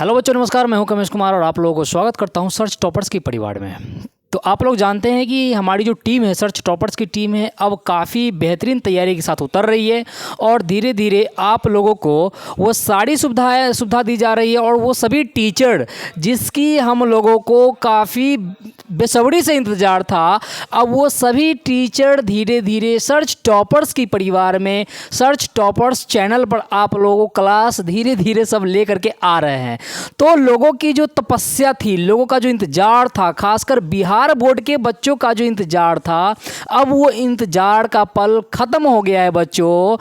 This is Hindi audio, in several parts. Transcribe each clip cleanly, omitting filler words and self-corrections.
हेलो बच्चों, नमस्कार। मैं हूं कमेश कुमार और आप लोगों को स्वागत करता हूं सर्च टॉपर्स की परिवार में। तो आप लोग जानते हैं कि हमारी जो टीम है, सर्च टॉपर्स की टीम है, अब काफ़ी बेहतरीन तैयारी के साथ उतर रही है और धीरे धीरे आप लोगों को वो सारी सुविधा दी जा रही है। और वो सभी टीचर जिसकी हम लोगों को काफ़ी बेसब्री से इंतज़ार था, अब वो सभी टीचर धीरे धीरे सर्च टॉपर्स की परिवार में, सर्च टॉपर्स चैनल पर आप लोगों को क्लास धीरे धीरे सब ले करके आ रहे हैं। तो लोगों की जो तपस्या थी, लोगों का जो इंतज़ार था, खासकर बिहार बोर्ड के बच्चों का जो इंतज़ार था, अब वो इंतज़ार का पल ख़त्म हो गया है बच्चों।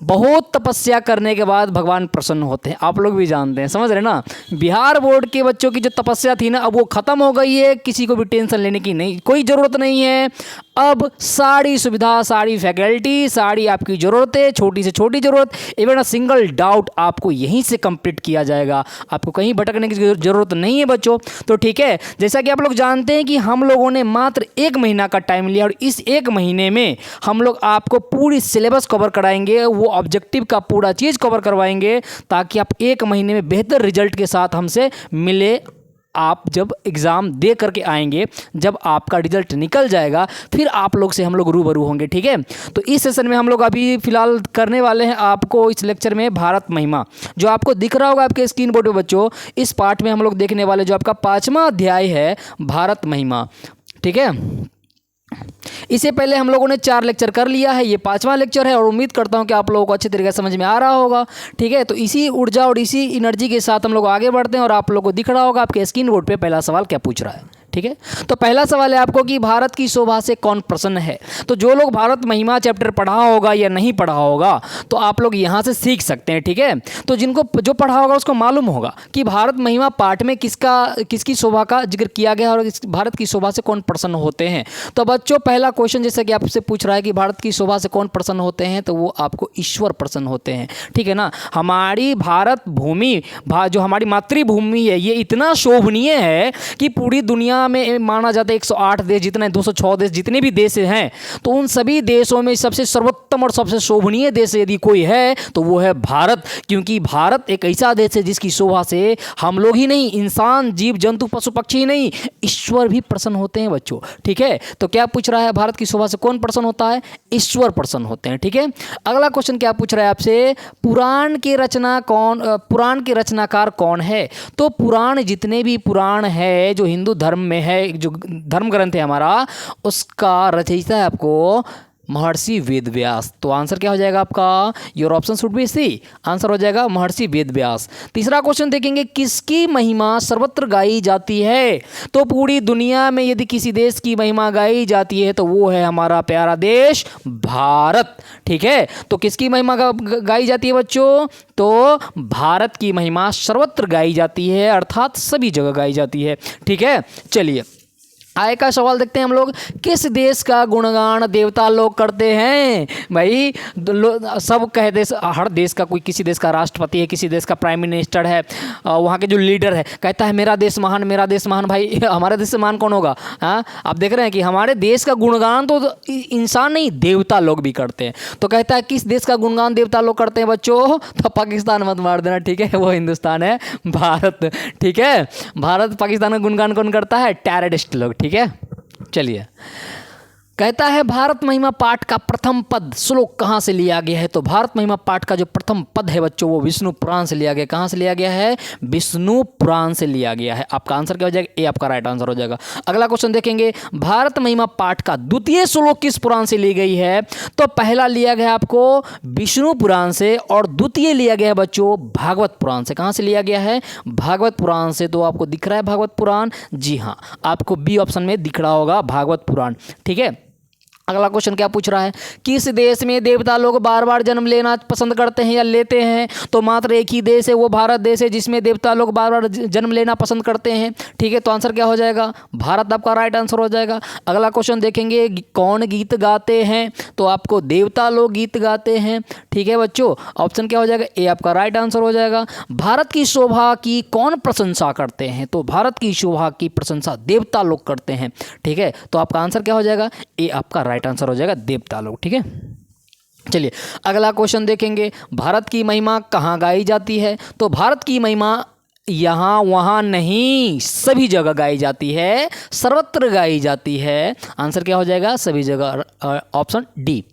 बहुत तपस्या करने के बाद भगवान प्रसन्न होते हैं, आप लोग भी जानते हैं, समझ रहे ना। बिहार बोर्ड के बच्चों की जो तपस्या थी ना, अब वो ख़त्म हो गई है। किसी को भी टेंशन लेने की नहीं, कोई ज़रूरत नहीं है। अब सारी सुविधा, सारी फैकल्टी, सारी आपकी ज़रूरतें, छोटी से छोटी ज़रूरत, इवन अ सिंगल डाउट आपको यहीं से कंप्लीट किया जाएगा। आपको कहीं भटकने की ज़रूरत नहीं है बच्चों। तो ठीक है, जैसा कि आप लोग जानते हैं कि हम लोगों ने मात्र 1 महीना का टाइम लिया और इस 1 महीने में हम लोग आपको पूरी सिलेबस कवर कराएंगे, वो ऑब्जेक्टिव का पूरा चीज़ कवर करवाएंगे, ताकि आप 1 महीने में बेहतर रिजल्ट के साथ हमसे मिले। आप जब एग्ज़ाम दे करके आएंगे, जब आपका रिजल्ट निकल जाएगा, फिर आप लोग से हम लोग रूबरू होंगे, ठीक है। तो इस सेशन में हम लोग अभी फ़िलहाल करने वाले हैं आपको इस लेक्चर में भारत महिमा, जो आपको दिख रहा होगा आपके स्क्रीन बोर्ड पे बच्चों। इस पार्ट में हम लोग देखने वाले जो आपका 5वां अध्याय है, भारत महिमा, ठीक है। इससे पहले हम लोगों ने 4 लेक्चर कर लिया है, ये 5वां लेक्चर है और उम्मीद करता हूं कि आप लोगों को अच्छे तरीके से समझ में आ रहा होगा, ठीक है। तो इसी ऊर्जा और इसी एनर्जी के साथ हम लोग आगे बढ़ते हैं और आप लोगों को दिख रहा होगा आपके स्क्रीन बोर्ड पे पहला सवाल क्या पूछ रहा है, ठीक है। तो पहला सवाल है आपको कि भारत की शोभा से कौन प्रसन्न है। तो जो लोग भारत महिमा चैप्टर पढ़ा होगा या नहीं पढ़ा होगा, तो आप लोग यहाँ से सीख सकते हैं, ठीक है। तो जिनको जो पढ़ा होगा उसको मालूम होगा कि भारत महिमा पाठ में किसकी शोभा का जिक्र किया गया और भारत की शोभा से कौन प्रसन्न होते हैं। तो बच्चों, पहला क्वेश्चन जैसे कि आपसे पूछ रहा है कि भारत की शोभा से कौन प्रसन्न होते हैं, तो वो आपको ईश्वर प्रसन्न होते हैं, ठीक है ना। हमारी भारत भूमि, जो हमारी मातृभूमि है, ये इतना शोभनीय है कि पूरी दुनिया में माना जाता है 108 देश, जितने 206 देश जितने भी देश हैं, तो उन सभी देशों में सबसे सर्वोत्तम और सबसे शोभनीय देश यदि कोई है तो वो है भारत। क्योंकि भारत एक ऐसा देश है जिसकी शोभा से हम लोग ही नहीं, इंसान, जीव जंतु, पशु पक्षी ही नहीं, ईश्वर भी प्रसन्न होते हैं बच्चों, ठीक है। तो क्या पूछ रहा है, भारत की शोभा से कौन प्रसन्न होता है, ईश्वर प्रसन्न होते हैं, ठीक है। अगला क्वेश्चन क्या पूछ रहा है आपसे, पुराण के रचनाकार कौन है। तो पुराण, जितने भी पुराण है जो हिंदू धर्म में है, जो धर्म ग्रंथ है हमारा, उसका रचयिता है आपको महर्षि वेदव्यास। तो आंसर क्या हो जाएगा आपका, your option should be C, answer हो जाएगा महर्षि वेदव्यास। तीसरा क्वेश्चन देखेंगे, किसकी महिमा सर्वत्र गाई जाती है। तो पूरी दुनिया में यदि किसी देश की महिमा गाई जाती है तो वो है हमारा प्यारा देश भारत, ठीक है। तो किसकी महिमा गाई जाती है बच्चों, तो भारत की महिमा सर्वत्र गाई जाती है, अर्थात सभी जगह गाई जाती है, ठीक है। चलिए आय का सवाल देखते हैं हम लोग, किस देश का गुणगान देवता लोग करते हैं। भाई सब कहते, हर देश का, कोई किसी देश का राष्ट्रपति है, किसी देश का प्राइम मिनिस्टर है, वहाँ के जो लीडर है, कहता है मेरा देश महान, मेरा देश महान। भाई हमारे देश से महान कौन होगा। हाँ, आप देख रहे हैं कि हमारे देश का गुणगान तो इंसान नहीं, देवता लोग भी करते हैं। तो कहता है किस देश का गुणगान देवता लोग करते हैं बच्चों, तो पाकिस्तान मत मार देना, ठीक है, वो हिंदुस्तान है, भारत, ठीक है। भारत पाकिस्तान का गुणगान कौन करता है, टेररिस्ट लोग, ठीक है। चलिए, कहता है भारत महिमा पाठ का प्रथम पद श्लोक कहाँ से लिया गया है। तो भारत महिमा पाठ का जो प्रथम पद है बच्चों, वो विष्णु पुराण से लिया गया। कहाँ से लिया गया है, विष्णु पुराण से लिया गया है। आपका आंसर क्या हो जाएगा, ए आपका राइट आंसर हो जाएगा। अगला क्वेश्चन देखेंगे, भारत महिमा पाठ का द्वितीय श्लोक किस पुराण से ली गई है। तो पहला लिया गया आपको विष्णु पुराण से और द्वितीय लिया गया है बच्चों भागवत पुराण से। कहाँ से लिया गया है, भागवत पुराण से। तो आपको दिख रहा है भागवत पुराण, जी हाँ, आपको बी ऑप्शन में दिख रहा होगा भागवत पुराण, ठीक है। अगला क्वेश्चन क्या पूछ रहा है, किस देश में देवता लोग बार बार जन्म लेना पसंद करते हैं या लेते हैं। तो मात्र एक ही देश है, वो भारत देश है, जिसमें देवता लोग बार बार जन्म लेना पसंद करते हैं, ठीक है। तो आंसर क्या हो जाएगा, भारत आपका राइट आंसर हो जाएगा। अगला क्वेश्चन देखेंगे, कौन गीत गाते हैं। तो आपको देवता लोग गीत गाते हैं, ठीक है बच्चों। ऑप्शन क्या हो जाएगा, ए आपका राइट आंसर हो जाएगा। भारत की शोभा की कौन प्रशंसा करते हैं। तो भारत की शोभा की प्रशंसा देवता लोग करते हैं, ठीक है। तो आपका आंसर क्या हो जाएगा, ए आपका राइट आंसर हो जाएगा, देवता लोग, ठीक है। चलिए अगला क्वेश्चन देखेंगे, भारत की महिमा कहाँ गाई जाती है। तो भारत की महिमा यहाँ वहाँ नहीं, सभी जगह गाई जाती है, सर्वत्र गाई जाती है। आंसर क्या हो जाएगा? सभी जगह, ऑप्शन डी।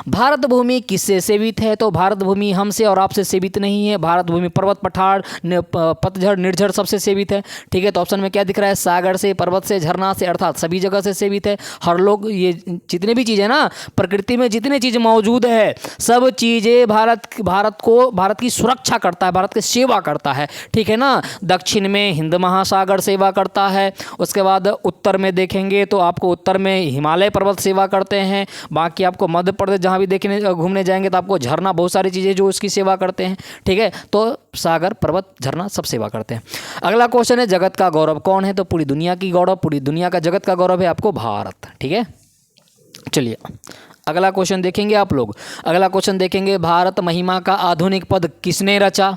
भारत भूमि किससे सेवित है? तो भारत भूमि हमसे और आपसे सेवित नहीं है। भारत भूमि पर्वत, पठार, पतझड़, निर्झर सबसे सेवित है। ठीक है, तो ऑप्शन में क्या दिख रहा है? सागर से, पर्वत से, झरना से, अर्थात सभी जगह से सेवित है। हर लोग, ये जितने भी चीज़ें ना प्रकृति में, जितने चीज़ मौजूद है, सब चीज़ें भारत की सुरक्षा करता है, भारत की सेवा करता है। ठीक है ना। दक्षिण में हिंद महासागर सेवा करता है। उसके बाद उत्तर में देखेंगे तो आपको उत्तर में हिमालय पर्वत सेवा करते हैं। बाकी आपको मध्य प्रदेश जहाँ भी देखने घूमने जाएंगे तो आपको झरना, बहुत सारी चीज़ें जो उसकी सेवा करते हैं। ठीक है, तो सागर, पर्वत, झरना सब सेवा करते हैं। अगला क्वेश्चन है, जगत का गौरव कौन है? तो पूरी दुनिया की गौरव, पूरी दुनिया का जगत का गौरव है आपको भारत। ठीक है, चलिए अगला क्वेश्चन देखेंगे आप लोग। अगला क्वेश्चन देखेंगे, भारत महिमा का आधुनिक पद किसने रचा?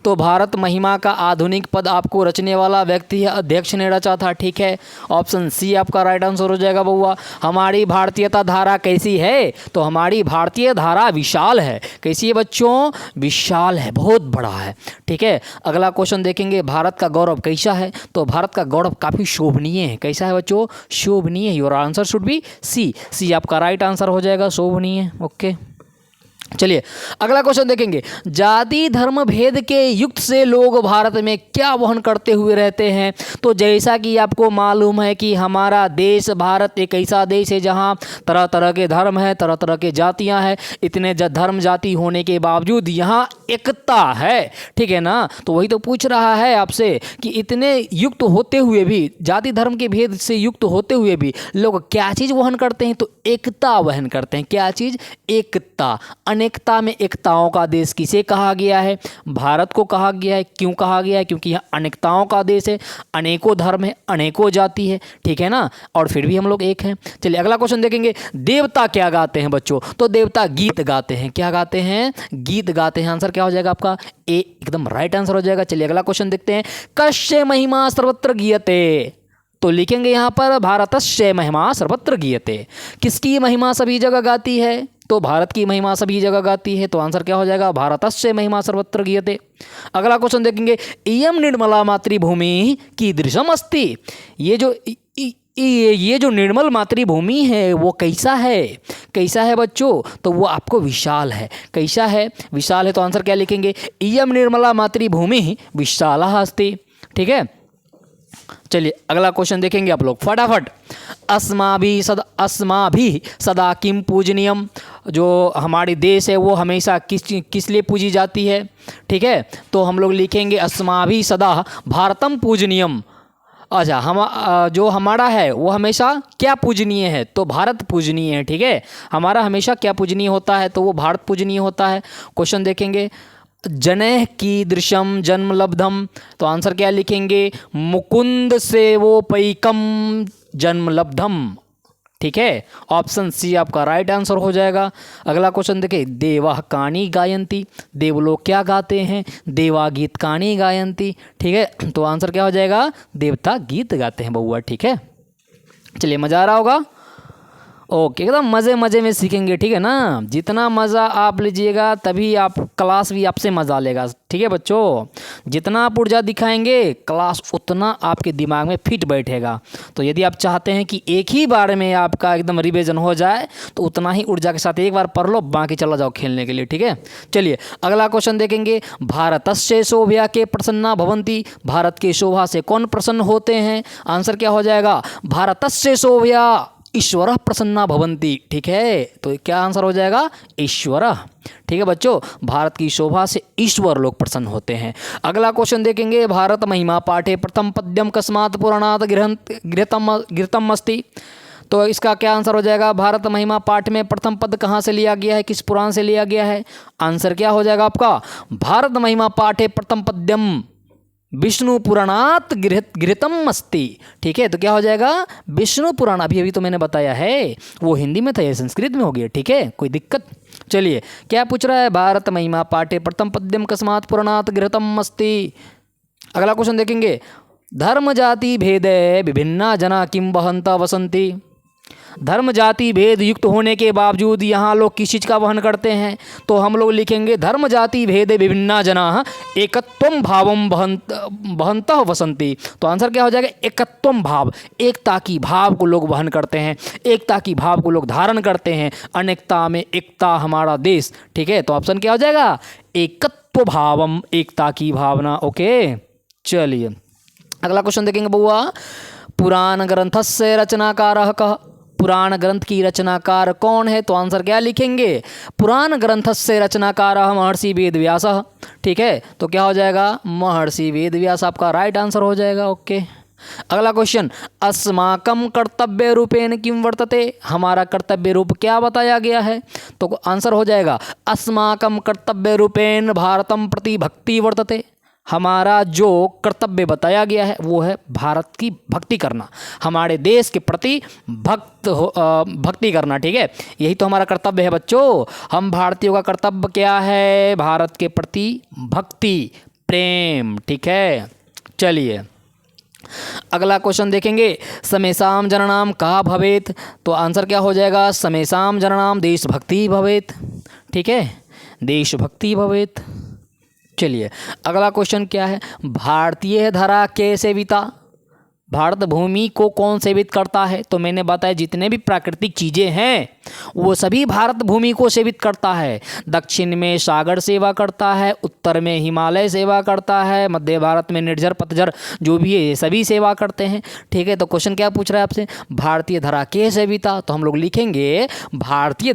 तो भारत महिमा का आधुनिक पद आपको रचने वाला व्यक्ति है, अध्यक्ष ने रचा था। ठीक है, ऑप्शन सी आपका राइट आंसर हो जाएगा बउआ। हमारी भारतीयता धारा कैसी है? तो हमारी भारतीय धारा विशाल है। कैसी है बच्चों? विशाल है, बहुत बड़ा है। ठीक है, अगला क्वेश्चन देखेंगे, भारत का गौरव कैसा है? तो भारत का गौरव काफ़ी शोभनीय है। कैसा है बच्चों? शोभनीय। Your answer should be C. C आपका राइट आंसर हो जाएगा, शोभनीय। ओके, चलिए अगला क्वेश्चन देखेंगे, जाति धर्म भेद के युक्त से लोग भारत में क्या वहन करते हुए रहते हैं? तो जैसा कि आपको मालूम है कि हमारा देश भारत एक ऐसा देश है जहां तरह तरह के धर्म हैं, तरह तरह के जातियां हैं। इतने धर्म जाति होने के बावजूद यहाँ एकता है। ठीक है ना। तो वही तो पूछ रहा है आपसे कि इतने युक्त होते हुए भी, जाति धर्म के भेद से युक्त होते हुए भी लोग क्या चीज़ वहन करते हैं? तो एकता वहन करते हैं। क्या चीज़? एकता। अनेकता में एकताओं का देश किसे कहा गया है? भारत को कहा गया है। क्यों कहा गया है? क्योंकि यह अनेकताओं का देश है, अनेकों धर्म है, अनेकों जाति है। ठीक है ना, और फिर भी हम लोग एक हैं। चलिए अगला क्वेश्चन देखेंगे, देवता क्या गाते हैं बच्चों? तो देवता गीत गाते हैं। क्या गाते हैं? गीत गाते हैं। आंसर क्या हो जाएगा आपका? ए एकदम राइट आंसर हो जाएगा। चलिए अगला क्वेश्चन देखते हैं, कस्य महिमा सर्वत्र गीयते? तो लिखेंगे यहाँ पर भारतस्य महिमा सर्वत्र गीयते। किसकी महिमा सभी जगह गाती है? तो भारत की महिमा सभी जगह गाती है। तो आंसर क्या हो जाएगा? भारतस्य महिमा सर्वत्र गीयते। अगला क्वेश्चन देखेंगे, इयं निर्मला मातृभूमि कीदृशम् अस्ति? ये जो निर्मल मातृभूमि है वो कैसा है? कैसा है बच्चों? तो वो आपको विशाल है। कैसा है? विशाल है। तो आंसर क्या लिखेंगे? इयं निर्मला मातृभूमि विशाला अस्ति। ठीक है, चलिए अगला क्वेश्चन देखेंगे आप लोग फटाफट। अस्माभि सदा किम पूजनीयम? जो हमारी देश है वो हमेशा किस लिए पूजी जाती है? ठीक है, तो हम लोग लिखेंगे अस्माभि सदा भारतम पूजनीयम। अच्छा, हम जो हमारा है वो हमेशा क्या पूजनीय है? तो भारत पूजनीय है। ठीक है, हमारा हमेशा क्या पूजनीय होता है? तो वो भारत पूजनीय होता है। क्वेश्चन देखेंगे, जनैः कीदृशं जन्म लब्धम? तो आंसर क्या लिखेंगे? मुकुंद सेवोपैकम जन्म लब्धम। ठीक है, ऑप्शन सी आपका राइट आंसर हो जाएगा। अगला क्वेश्चन देखिए, देवाः कानि गायन्ति? देवलोग क्या गाते हैं? देवा गीत कानि गायन्ति। ठीक है, तो आंसर क्या हो जाएगा? देवता गीत गाते हैं बउआ। ठीक है, चलिए मज़ा आ रहा होगा। ओके, एकदम मज़े मज़े में सीखेंगे। ठीक है ना, जितना मज़ा आप लीजिएगा तभी आप क्लास भी आपसे मज़ा लेगा। ठीक है बच्चों, जितना आप ऊर्जा दिखाएंगे क्लास उतना आपके दिमाग में फिट बैठेगा। तो यदि आप चाहते हैं कि एक ही बार में आपका एकदम रिवीजन हो जाए तो उतना ही ऊर्जा के साथ एक बार पढ़ लो, बाकी चला जाओ खेलने के लिए। ठीक है, चलिए अगला क्वेश्चन देखेंगे, भारतस्य शोभया के प्रसन्ना भवन्ति? भारत की शोभा से कौन प्रसन्न होते हैं? आंसर क्या हो जाएगा? भारतस्य शोभया ईश्वर प्रसन्ना भवन्ति। ठीक है, तो क्या आंसर हो जाएगा? ईश्वर। ठीक है बच्चों, भारत की शोभा से ईश्वर लोग प्रसन्न होते हैं। अगला क्वेश्चन देखेंगे, भारत महिमा पाठे प्रथम पद्यम कस्मात् पुराणात् गृहीतम् अस्ति? तो इसका क्या आंसर हो जाएगा? भारत महिमा पाठ में प्रथम पद कहाँ से लिया गया है? किस पुराण से लिया गया है? आंसर क्या हो जाएगा आपका? भारत महिमा पाठे प्रथम पद्यम विष्णु पुराणात गृहीतम् अस्ति। ठीक है, तो क्या हो जाएगा? विष्णु पुराण। अभी तो मैंने बताया है, वो हिंदी में था, ये संस्कृत में हो गया। ठीक है, कोई दिक्कत? चलिए क्या पूछ रहा है? भारत महिमा पाठे प्रथम पद्यम कस्मात् पुराणात् गृहीतम् अस्ति। अगला क्वेश्चन देखेंगे, धर्म जाति भेदे विभिन्ना जना किं वहन्ता वसन्ति? धर्म जाति भेद युक्त होने के बावजूद यहाँ लोग किस चीज़ का वहन करते हैं, तो हम लोग लिखेंगे धर्म जाति भेद विभिन्ना जनाः एकत्वं भावं वहन्तः वसन्ति। तो आंसर क्या हो जाएगा, एकत्वं भाव, एकता की भाव को लोग वहन करते हैं, एकता की भाव को लोग धारण करते हैं, अनेकता में एकता हमारा देश। ठीक है, तो ऑप्शन क्या हो जाएगा, एकत्व भावम, एकता की भावना। ओके, चलिए अगला क्वेश्चन देखेंगे बुआ। पुराण ग्रंथस्य रचनाकारः कः, पुराण ग्रंथ की रचनाकार कौन है, तो आंसर क्या लिखेंगे, पुराण ग्रंथस्य रचनाकारः महर्षि वेदव्यासः। ठीक है, तो क्या हो जाएगा, महर्षि वेदव्यास आपका राइट आंसर हो जाएगा। ओके, अगला क्वेश्चन, अस्माकं कर्तव्य रूपेण किम वर्तते, हमारा कर्तव्य रूप क्या बताया गया है, तो आंसर हो जाएगा अस्माकं कर्तव्य रूपेण भारतं प्रति भक्ति वर्तते। हमारा जो कर्तव्य बताया गया है वो है भारत की भक्ति करना, हमारे देश के प्रति भक्ति करना। ठीक है, यही तो हमारा कर्तव्य है बच्चों। हम भारतीयों का कर्तव्य क्या है, भारत के प्रति भक्ति, प्रेम। ठीक है, चलिए अगला क्वेश्चन देखेंगे। समेषां जनानां का भवेत्, तो आंसर क्या हो जाएगा, समेषां जनानां देशभक्ति भवेत्। ठीक है, देशभक्ति भवेत्। चलिए अगला क्वेश्चन क्या है, भारतीय धरा के सेविता, भारत भूमि को कौन सेवित करता है, तो मैंने बताया जितने भी प्राकृतिक चीज़ें हैं वो सभी भारत भूमि को सेवित करता है। दक्षिण में सागर सेवा करता है, उत्तर में हिमालय सेवा करता है, मध्य भारत में निर्झर पतझर जो भी है ये सभी सेवा करते हैं। ठीक है, तो क्वेश्चन क्या पूछ रहा है आपसे, भारतीय धरा के सेविता, तो हम लोग लिखेंगे भारतीय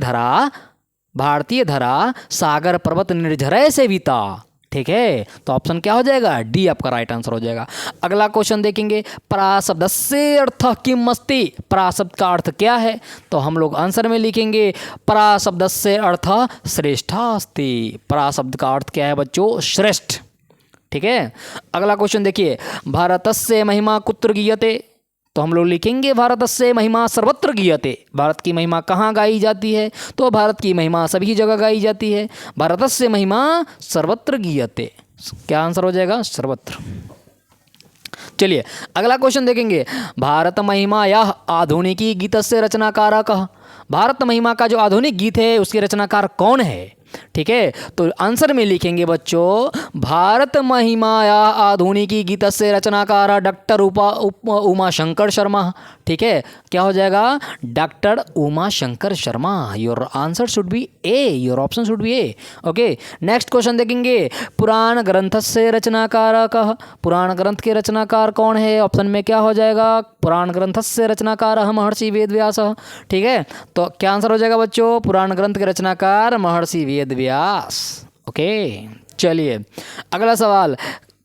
धरा सागर पर्वत निर्झरय सेविता। ठीक है, तो ऑप्शन क्या हो जाएगा, डी आपका राइट आंसर हो जाएगा। अगला क्वेश्चन देखेंगे, पराशब्दस्य अर्थः किम अस्ति, पराशब्द का अर्थ क्या है, तो हम लोग आंसर में लिखेंगे पराशब्दस्य अर्थः श्रेष्ठा अस्ति। पराशब्द का अर्थ क्या है बच्चों, श्रेष्ठ। ठीक है, अगला क्वेश्चन देखिए, भारतस्य महिमा कुत्र गीयते, तो हम लोग लिखेंगे भारतस्य महिमा सर्वत्र गीयते। भारत की महिमा कहाँ गाई जाती है, तो भारत की महिमा सभी जगह गाई जाती है। भारतस्य महिमा सर्वत्र गीयते, क्या आंसर हो जाएगा, सर्वत्र। चलिए अगला क्वेश्चन देखेंगे, भारत महिमा यह आधुनिकी गीतस्य रचनाकारः कः, भारत महिमा का जो आधुनिक गीत है उसके रचनाकार कौन है। ठीक है, तो आंसर में लिखेंगे बच्चों भारत महिमाया आधुनिकी गीतस्य रचनाकार डॉक्टर उमा शंकर शर्मा। ठीक है, क्या हो जाएगा, doctor Uma Shankar Sharma. Your answer should B A, your option should B A. Okay, next question देखेंगे, पुराण ग्रंथस्य रचनाकार कः, पुराण ग्रंथ के रचनाकार कौन है, ऑप्शन में क्या हो जाएगा, पुराण ग्रंथस्य रचनाकार महर्षि वेदव्यासः। ठीक है, तो क्या आंसर हो जाएगा बच्चों, पुराण ग्रंथ के रचनाकार महर्षि वेदव्यास। ओके, चलिए अगला सवाल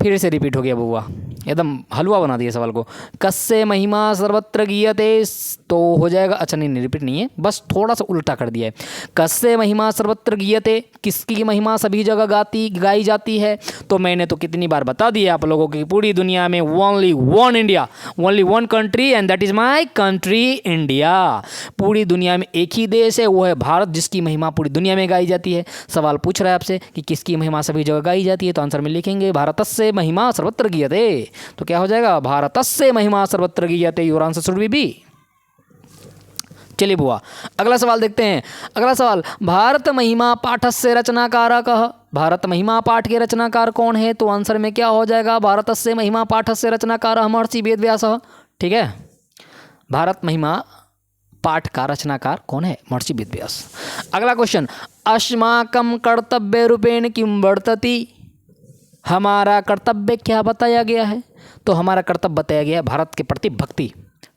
फिर से रिपीट हो गया बुआ, एकदम हलवा बना दिया सवाल को। कस्य महिमा सर्वत्र गीयते, तो हो जाएगा, अच्छा नहीं रिपीट नहीं है, बस थोड़ा सा उल्टा कर दिया है। कस्य महिमा सर्वत्र गीयते, किसकी महिमा सभी जगह गाई जाती है, तो मैंने तो कितनी बार बता दिया आप लोगों की, पूरी दुनिया में only one India, only one country and that is my country India. पूरी दुनिया में एक ही देश है, वो है भारत, जिसकी महिमा पूरी दुनिया में गाई जाती है। सवाल पूछ रहा है आपसे कि किसकी महिमा सभी जगह गाई जाती है, तो आंसर में लिखेंगे भारतस्य महिमा सर्वत्र गीयते, तो क्या हो जाएगा, भारतस्य महिमा सर्वत्र गीयते। Your answer should be B. चलिए बुआ अगला सवाल देखते हैं। अगला सवाल, भारत महिमा पाठस्य रचनाकारः कः, भारत महिमा पाठ के रचनाकार कौन है, तो आंसर में क्या हो जाएगा, भारतस्य महिमा पाठस्य रचनाकारः महर्षि वेदव्यासः। ठीक है, भारत महिमा पाठ का रचनाकार कौन है, महर्षि वेदव्यास। अगला क्वेश्चन, अस्माकं कर्तव्य रूपेण किम वर्तते, हमारा कर्तव्य क्या बताया गया है, तो हमारा कर्तव्य बताया गया है भारत के प्रति भक्ति।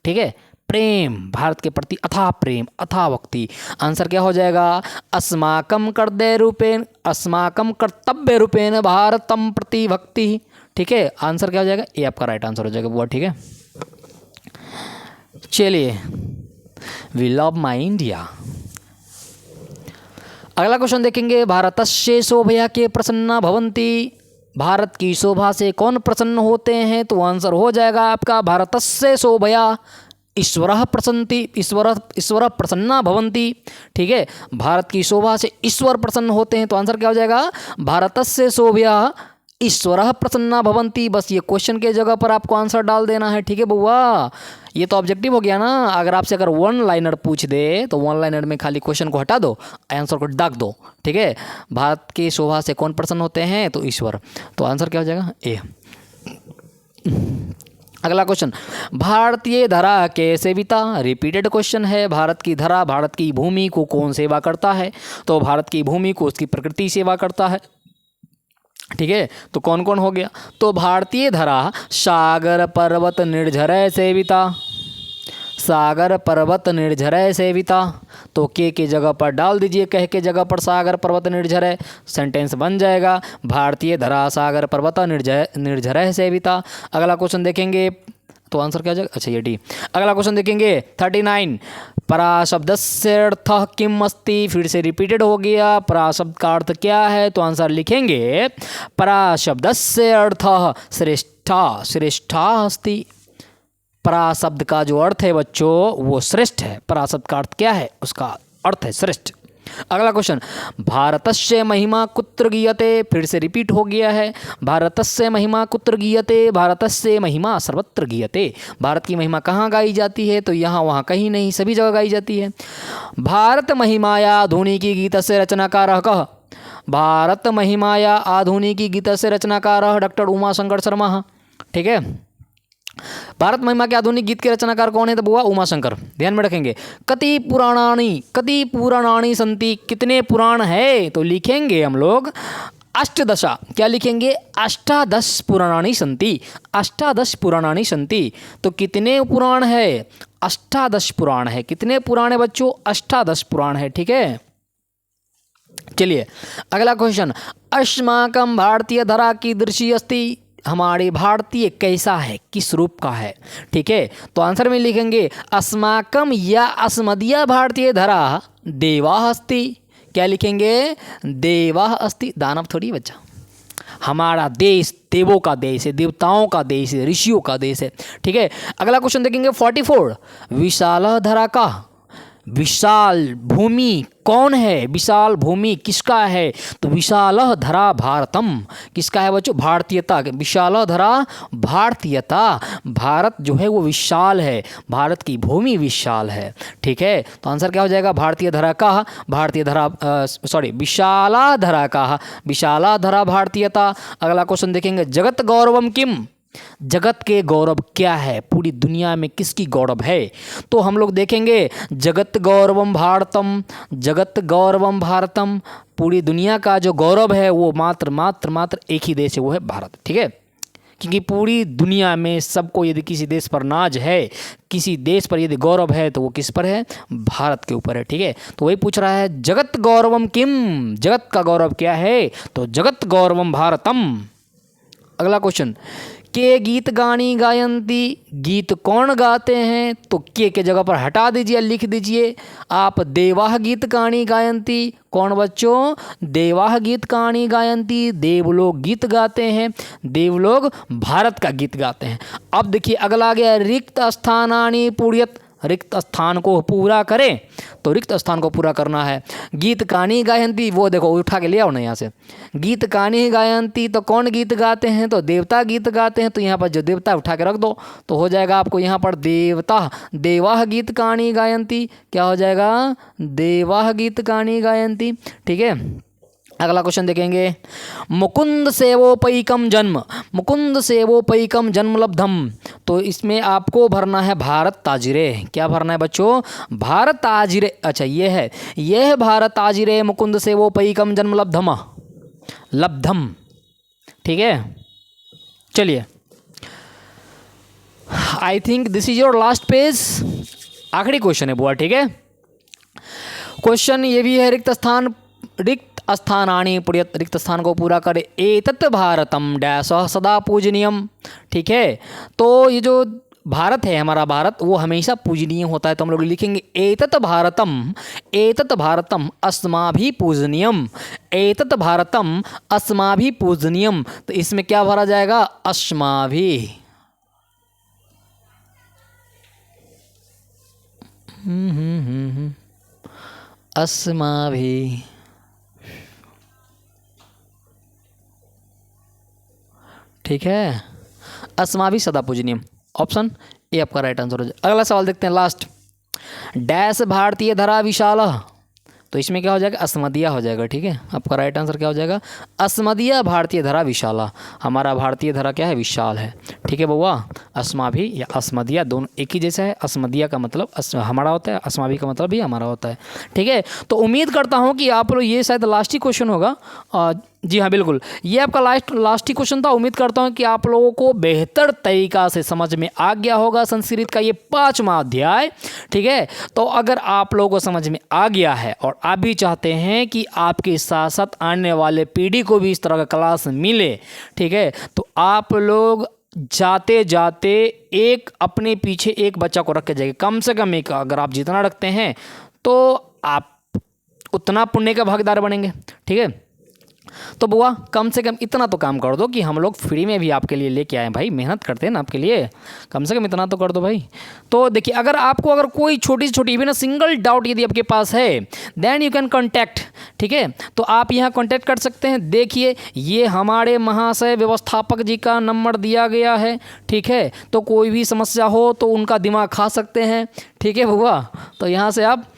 ठीक है, प्रेम, भारत के प्रति अथाह प्रेम, अथाह भक्ति। आंसर क्या हो जाएगा, अस्माकं कर्तव्य रूपेण भारतम प्रति भक्ति। ठीक है, आंसर क्या हो जाएगा, ये आपका राइट आंसर हो जाएगा बुआ। ठीक है, चलिए, वी लव माई इंडिया। अगला क्वेश्चन देखेंगे, भारतस्य शोभया के प्रसन्ना भवन्ति, भारत की शोभा से कौन प्रसन्न होते हैं, तो आंसर हो जाएगा आपका भारतस्य शोभया ईश्वरः प्रसन्ति, ईश्वर प्रसन्ना भवन्ति। ठीक है, भारत की शोभा से ईश्वर प्रसन्न होते हैं, तो आंसर क्या हो जाएगा, भारतस्य शोभया ईश्वरः प्रसन्ना भवन्ति। बस ये क्वेश्चन के जगह पर आपको आंसर डाल देना है, ठीक है बउआ। ये तो ऑब्जेक्टिव हो गया ना। अगर आपसे अगर वन लाइनर पूछ दे तो वन लाइनर में खाली क्वेश्चन को हटा दो, आंसर को दाग दो, ठीक है। भारत की शोभा से कौन प्रसन्न होते हैं? तो ईश्वर। तो आंसर क्या हो जाएगा? ए। अगला क्वेश्चन, भारतीय धरा के सेविता। रिपीटेड क्वेश्चन है। भारत की धरा, भारत की भूमि को कौन सेवा करता है? तो भारत की भूमि को उसकी प्रकृति सेवा करता है, ठीक है। तो कौन कौन हो गया? तो भारतीय धरा सागर पर्वत निर्झरय सेविता, सागर पर्वत निर्झरय सेविता। तो के जगह पर डाल दीजिए, कह के जगह पर सागर पर्वत निर्झरय, सेंटेंस बन जाएगा भारतीय धरा सागर पर्वत निर्झरय सेविता। अगला क्वेश्चन देखेंगे तो आंसर क्या आ जाएगा? अच्छा ये डी। अगला क्वेश्चन देखेंगे 39, पराशब्दस्य अर्थः किम अस्ति। फिर से रिपीटेड हो गया। पराशब्द का अर्थ क्या है? तो आंसर लिखेंगे पराशब्दस्य अर्थः श्रेष्ठा, श्रेष्ठा अस्ति। पराशब्द का जो अर्थ है बच्चों वो श्रेष्ठ है। पराशब्द का अर्थ क्या है? उसका अर्थ है श्रेष्ठ। अगला क्वेश्चन, भारतस्य महिमा कुत्र गीयते। फिर से रिपीट हो गया है। भारतस्य महिमा कुत्र गीयते, भारतस्य महिमा सर्वत्र गीयते। भारत की महिमा कहाँ गाई जाती है? तो यहाँ वहाँ कहीं नहीं, सभी जगह गाई जाती है। भारत महिमाया आधुनिकी गीतस्य रचनाकारः कः? भारत महिमाया आधुनिकी गीतस्य रचनाकारः डॉक्टर उमाशंकर शर्मा, ठीक है। भारत महिमा के आधुनिक गीत के रचनाकार कौन है? तो बुआ उमाशंकर। ध्यान में रखेंगे। कति पुराणानी संति। कितने पुराण है? तो लिखेंगे हम लोग अष्टदशा। क्या लिखेंगे? अष्टादश पुराणानी संति, अष्टादश पुराणानी संति। तो कितने पुराण है? अष्टादश पुराण है। कितने पुराण है बच्चों? अष्टादश पुराण है, ठीक है। चलिए अगला क्वेश्चन, अस्माकं भारतीय धरा कीदृशी अस्ति। हमारे भारतीय कैसा है, किस रूप का है, ठीक है। तो आंसर में लिखेंगे अस्माकम या अस्मदीय भारतीय धरा देवाः अस्ति। क्या लिखेंगे? देवाः अस्ति। दानव थोड़ी बच्चा। हमारा देश देवों का देश है, देवताओं का देश है, ऋषियों का देश है, ठीक है। अगला क्वेश्चन देखेंगे 44, विशाल धरा का। विशाल भूमि कौन है? विशाल भूमि किसका है? तो विशाल धरा भारतम। किसका है बच्चों? भारतीयता। विशाल धरा भारतीयता। भारत जो है वो विशाल है, भारत की भूमि विशाल है, ठीक है। तो आंसर क्या हो जाएगा? भारतीय धरा का, भारतीय धरा विशाला धरा का, विशाला धरा भारतीयता। अगला क्वेश्चन देखेंगे, जगत गौरवम किम। जगत के गौरव क्या है? पूरी दुनिया में किसकी गौरव है? तो हम लोग देखेंगे जगत गौरवम भारतम, जगत गौरवम भारतम। पूरी दुनिया का जो गौरव है वो मात्र एक ही देश है, वो है भारत, ठीक है। क्योंकि पूरी दुनिया में सबको यदि किसी देश पर नाज है, किसी देश पर यदि गौरव है तो वो किस पर है? भारत के ऊपर है, ठीक है। तो वही पूछ रहा है जगत गौरवम किम, जगत का गौरव क्या है? तो जगत गौरवम भारतम। अगला क्वेश्चन, के गीत गानी गायंती। गीत कौन गाते हैं? तो के जगह पर हटा दीजिए, लिख दीजिए आप देवाः गीत गानी गायंती। कौन बच्चों? देवाः गीत गानी गायंती। देवलोग गीत गाते हैं, देवलोग भारत का गीत गाते हैं। अब देखिए अगला आ गया, रिक्त स्थानानि पूर्यत। रिक्त स्थान को पूरा करें, तो रिक्त स्थान को पूरा करना है। गीत कहानी गायंती, वो देखो उठा के ले आओ ना यहाँ से। गीत कहानी गायंती, तो कौन गीत गाते हैं? तो देवता गीत गाते हैं। तो यहाँ पर जो देवता उठा के रख दो, तो हो जाएगा आपको यहाँ पर देवता। देवाः गीत कहानी गायंती। क्या हो जाएगा? देवाः गीत कहानी गायंती, ठीक है। अगला क्वेश्चन देखेंगे, मुकुंद सेवोपैकम जन्म। मुकुंद सेवोपैकम जन्म लब्धम। तो इसमें आपको भरना है भारत ताजिरे। क्या भरना है बच्चों? भारत ताजिरे। अच्छा ये है भारत ताजिरे मुकुंद सेवोपैकम जन्म लब्धम, लब्धम, ठीक है। चलिए I think this is your last page. आखिरी क्वेश्चन है बुआ, ठीक है। क्वेश्चन ये भी है, रिक्त स्थानानि पूर्यत। रिक्त स्थान को पूरा करे। एतत् भारतम डैश सदा पूजनीयम, ठीक है। तो ये जो भारत है हमारा भारत, वो हमेशा पूजनीय होता है। तो हम लोग लिखेंगे एतत् भारतम अस्माभिः पूजनीयम, एतत् भारतम अस्माभिः पूजनीयम। तो इसमें क्या भरा जाएगा? अस्माभिः। अस्माभिः। ठीक है, अस्माभि सदा पूजनीयम, ऑप्शन ए आपका राइट आंसर हो जाए। अगला सवाल देखते हैं लास्ट। डैश भारतीय धरा विशाल, तो इसमें क्या हो जाएगा, अस्मदीय हो जाएगा। ठीक है, आपका राइट आंसर क्या हो जाएगा, अस्मदीय भारतीय धरा विशाला। हमारा भारतीय धरा क्या है, विशाल है। ठीक है बउआ, अस्माभि या अस्मदीय दोनों एक ही जैसा है। अस्मदीय का मतलब हमारा होता है, अस्माभि का मतलब भी हमारा होता है। ठीक है, तो उम्मीद करता हूँ कि आप लोग, ये शायद लास्ट ही क्वेश्चन होगा। जी हाँ बिल्कुल, ये आपका लास्ट ही क्वेश्चन था। उम्मीद करता हूँ कि आप लोगों को बेहतर तरीक़ा से समझ में आ गया होगा संस्कृत का ये 5वां अध्याय। ठीक है, तो अगर आप लोगों को समझ में आ गया है और आप भी चाहते हैं कि आपके साथ साथ आने वाले पीढ़ी को भी इस तरह का क्लास मिले, ठीक है, तो आप लोग जाते जाते एक अपने पीछे एक बच्चा को रख के जाइए, कम से कम एक। अगर आप जितना रखते हैं तो आप उतना पुण्य का भागीदार बनेंगे। ठीक है, तो बुआ कम से कम इतना तो काम कर दो कि हम लोग फ्री में भी आपके लिए लेके आए भाई, मेहनत करते हैं ना आपके लिए, कम से कम इतना तो कर दो भाई। तो देखिए, अगर कोई छोटी से छोटी इवन सिंगल डाउट यदि आपके पास है, देन यू कैन कॉन्टैक्ट। ठीक है, तो आप यहाँ कॉन्टैक्ट कर सकते हैं। देखिए, ये हमारे महाशय व्यवस्थापक जी का नंबर दिया गया है। ठीक है, तो कोई भी समस्या हो तो उनका दिमाग खा सकते हैं। ठीक है बुआ, तो यहाँ से आप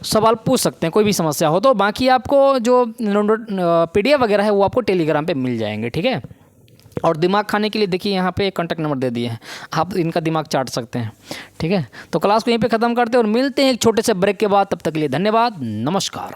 सवाल पूछ सकते हैं, कोई भी समस्या हो तो। बाकी आपको जो PDF वगैरह है वो आपको टेलीग्राम पे मिल जाएंगे। ठीक है, और दिमाग खाने के लिए देखिए यहाँ पे कॉन्टैक्ट नंबर दे दिए हैं, आप इनका दिमाग चाट सकते हैं। ठीक है, तो क्लास को यहीं पे ख़त्म करते हैं और मिलते हैं एक छोटे से ब्रेक के बाद। तब तक के लिए धन्यवाद, नमस्कार।